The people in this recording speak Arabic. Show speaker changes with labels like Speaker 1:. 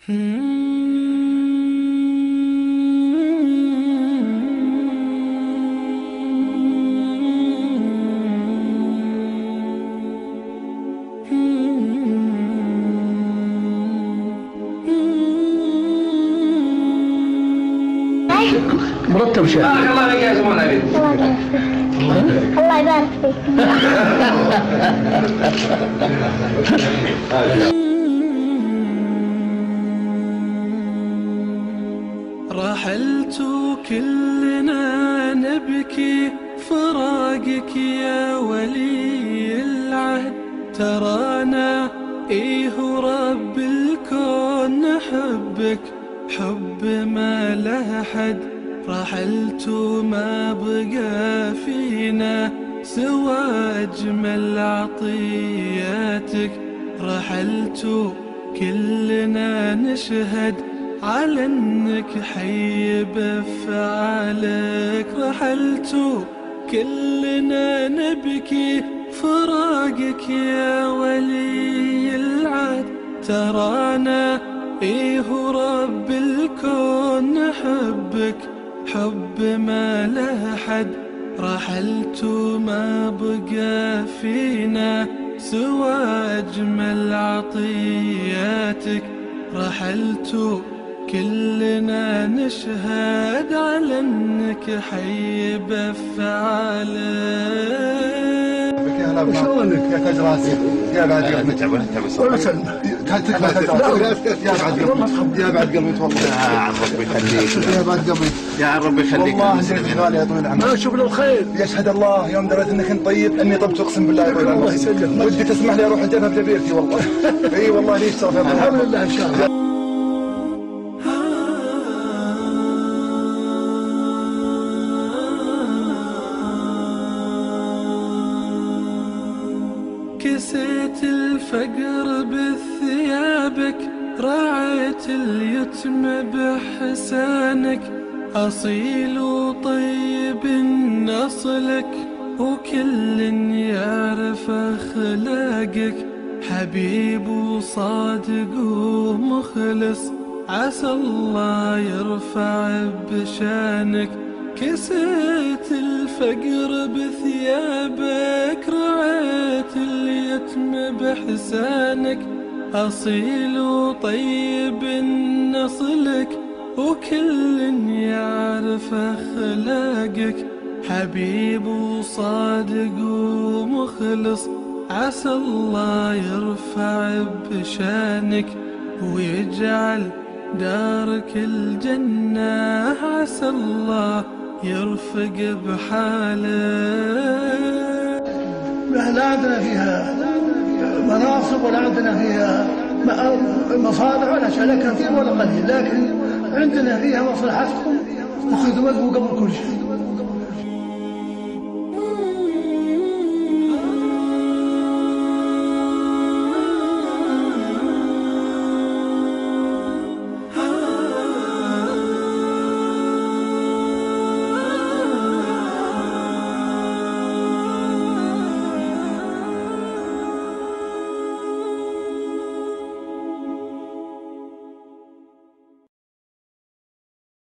Speaker 1: مرتب شيء.
Speaker 2: الله يبارك يا زمان أبي.
Speaker 3: الله يبارك فيك.
Speaker 4: رحلت كلنا نبكي فراقك يا ولي العهد، ترانا رب الكون نحبك حب ما له حد. رحلت ما بقى فينا سوى أجمل عطياتك، رحلت كلنا نشهد على انك حي بفعالك. رحلت كلنا نبكي فراقك يا ولي العهد، ترانا رب الكون نحبك حب ما له حد. رحلت ما بقى فينا سوى أجمل عطياتك، رحلت كلنا نشهد على انك حي بفعالك.
Speaker 1: شلونك
Speaker 5: يا تاج راسي يا بعد قلبي
Speaker 1: ولا سلم
Speaker 5: يا بعد قلبي والله
Speaker 2: يا عم ربي يخليك
Speaker 5: يا بعد قلبي
Speaker 2: يا عم ربي يخليك
Speaker 5: والله انت غالي يا طويل العمر.
Speaker 1: ما اشوف له الخير.
Speaker 5: يشهد الله يوم دريت انك انت طيب اني طبت اقسم بالله يا طويل العمر.
Speaker 1: الله يسلمك.
Speaker 5: ودي تسمح لي اروح الجنه بجبيرتي والله. اي والله ليش شرف يا طويل
Speaker 1: الحمد
Speaker 5: العمر.
Speaker 1: لله ان شاء الله.
Speaker 4: كسيت الفقر بثيابك، راعيت اليتم بحسانك، أصيل وطيب أصلك وكل يعرف أخلاقك، حبيب وصادق ومخلص عسى الله يرفع بشانك. كسيت الفقر بثيابك، رعيت اليتم بحسانك، أصيل وطيب نصلك وكل يعرف أخلاقك، حبيب وصادق ومخلص عسى الله يرفع بشانك ويجعل دارك الجنة، عسى الله يرفق بحالك.
Speaker 1: لا عندنا فيها مناصب ولا عندنا فيها مصالح ولا شيء، لا كثير ولا قليل، لكن عندنا فيها مصلحتكم وخدمتكم قبل كل شيء.